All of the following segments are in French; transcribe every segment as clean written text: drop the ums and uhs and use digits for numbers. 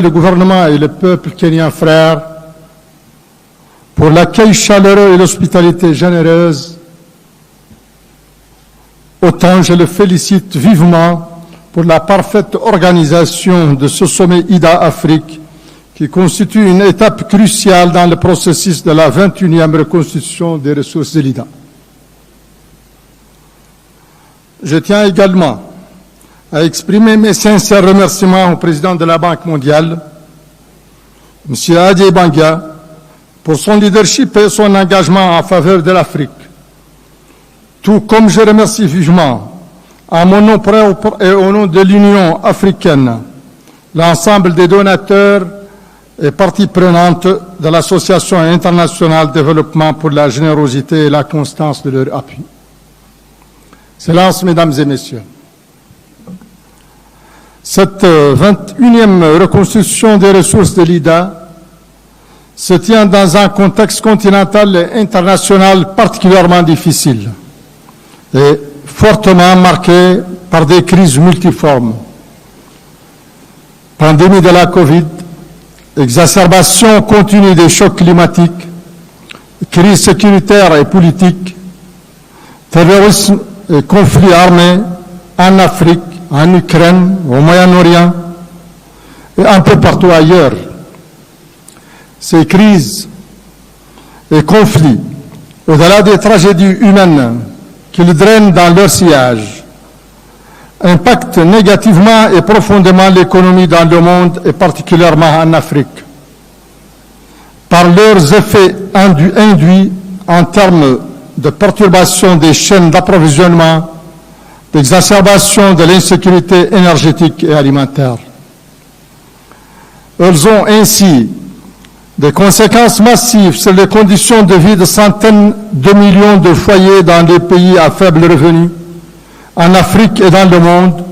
le gouvernement et le peuple kenyan frère pour l'accueil chaleureux et l'hospitalité généreuse. Autant je le félicite vivement pour la parfaite organisation de ce sommet IDA-Afrique qui constitue une étape cruciale dans le processus de la 21e reconstitution des ressources de l'IDA. Je tiens également à exprimer mes sincères remerciements au président de la Banque mondiale, M. Adjei Banga, pour son leadership et son engagement en faveur de l'Afrique. Tout comme je remercie vivement, à mon nom propre et au nom de l'Union africaine, l'ensemble des donateurs et parties prenantes de l'Association internationale de développement pour la générosité et la constance de leur appui. Excellences, Mesdames et Messieurs, cette 21e reconstruction des ressources de l'IDA se tient dans un contexte continental et international particulièrement difficile et fortement marqué par des crises multiformes. Pandémie de la Covid, exacerbation continue des chocs climatiques, crise sécuritaire et politique, terrorisme et conflits armés en Afrique, en Ukraine, au Moyen-Orient et un peu partout ailleurs. Ces crises et conflits, au-delà des tragédies humaines qu'ils drainent dans leur sillage, impactent négativement et profondément l'économie dans le monde et particulièrement en Afrique, par leurs effets induits en termes de perturbation des chaînes d'approvisionnement, d'exacerbation de l'insécurité énergétique et alimentaire. Elles ont ainsi des conséquences massives sur les conditions de vie de centaines de millions de foyers dans les pays à faible revenu, en Afrique et dans le monde,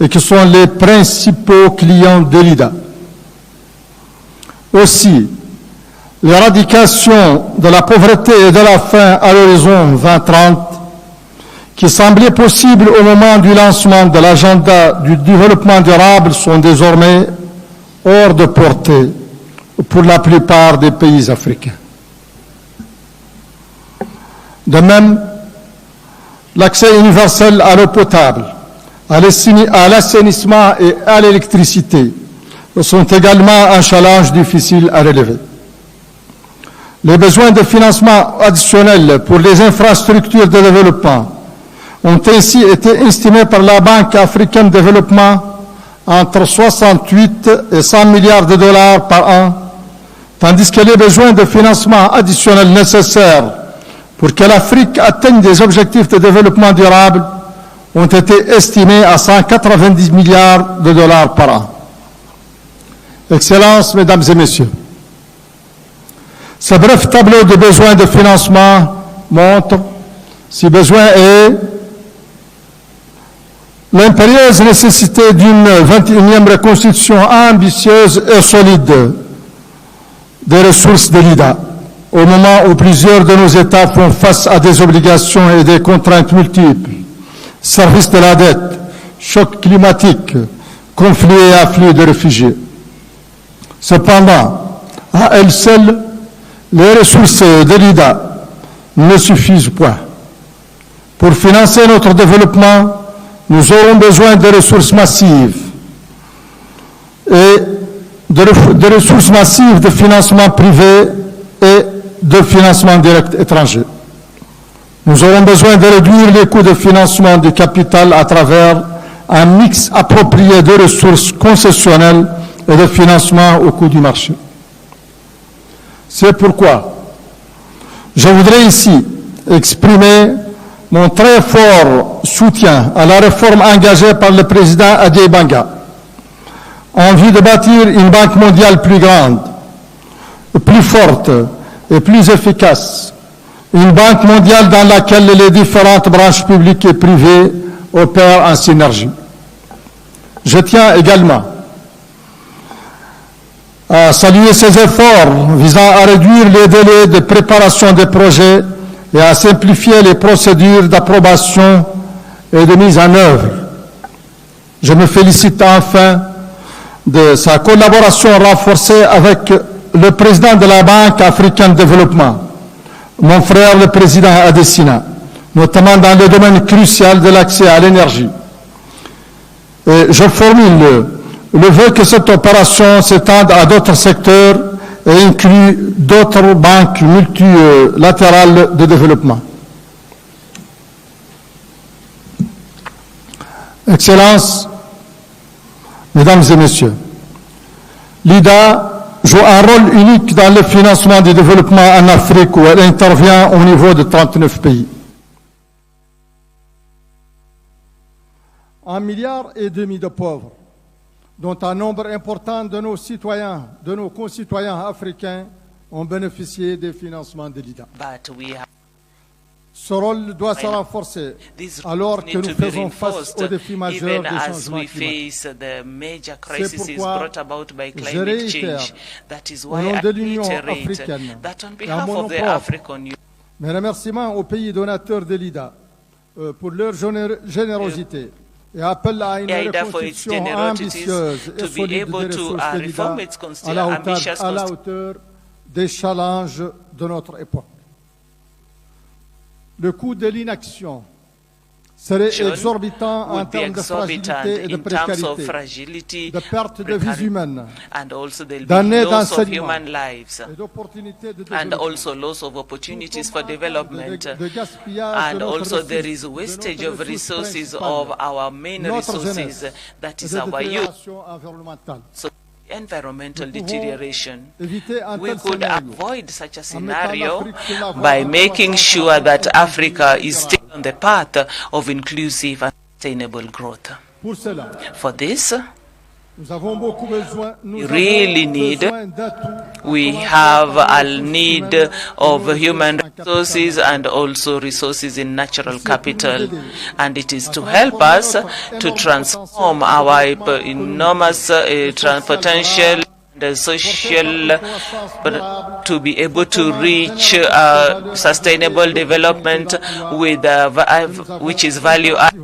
et qui sont les principaux clients de l'IDA. Aussi, l'éradication de la pauvreté et de la faim à l'horizon 2030, qui semblait possible au moment du lancement de l'agenda du développement durable, sont désormais hors de portée pour la plupart des pays africains. De même, l'accès universel à l'eau potable, à l'assainissement et à l'électricité sont également un challenge difficile à relever. Les besoins de financement additionnels pour les infrastructures de développement ont ainsi été estimés par la Banque africaine de développement entre 68 et 100 milliards de dollars par an, tandis que les besoins de financement additionnels nécessaires pour que l'Afrique atteigne des objectifs de développement durable ont été estimés à 190 milliards de dollars par an. Excellences, Mesdames et Messieurs, ce bref tableau de besoins de financement montre, si besoin est, l'impérieuse nécessité d'une 21e reconstitution ambitieuse et solide des ressources de l'IDA, au moment où plusieurs de nos États font face à des obligations et des contraintes multiples, service de la dette, choc climatique, conflits et afflux de réfugiés. Cependant, à elles seules, les ressources de l'IDA ne suffisent point. Pour financer notre développement, nous aurons besoin de ressources massives et de ressources massives de financement privé et de financement direct étranger. Nous aurons besoin de réduire les coûts de financement du capital à travers un mix approprié de ressources concessionnelles et de financement au coût du marché. C'est pourquoi je voudrais ici exprimer mon très fort soutien à la réforme engagée par le président Adjei Banga en vue de bâtir une banque mondiale plus grande, plus forte et plus efficace, une banque mondiale dans laquelle les différentes branches publiques et privées opèrent en synergie. Je tiens également à saluer ces efforts visant à réduire les délais de préparation des projets et à simplifier les procédures d'approbation et de mise en œuvre. Je me félicite enfin de sa collaboration renforcée avec le président de la Banque africaine de développement, mon frère le président Adesina, notamment dans le domaine crucial de l'accès à l'énergie. Et je formule le vœu que cette opération s'étende à d'autres secteurs et inclut d'autres banques multilatérales de développement. Excellences, Mesdames et Messieurs, l'IDA joue un rôle unique dans le financement du développement en Afrique où elle intervient au niveau de 39 pays. 1,5 milliard de pauvres, dont un nombre important de nos citoyens, de nos concitoyens africains, ont bénéficié des financements de l'IDA. Ce rôle doit se renforcer alors que nous faisons face aux défis majeurs des changements climatiques. C'est pourquoi je réitère, au nom de l'Union africaine et à mon nom propre, mes remerciements aux pays donateurs de l'IDA pour leur générosité et appelle à une reconstruction ambitieuse et solide des ressources de l'IDA à la hauteur des challenges de notre époque. Le coût de l'inaction serait exorbitant en termes de fragilité et de précarité, de perte de vies humaines, d'années d'enseignement et d'opportunités de développement, de gaspillage de notre ressources of our main resources, that is our youth. Environmental deterioration. We could avoid such a scenario by making sure that Africa is still on the path of inclusive and sustainable growth. For this, we have a need of human resources and also resources in natural capital, and it is to help us to transform our enormous potential and social to be able to reach sustainable development with which is value added.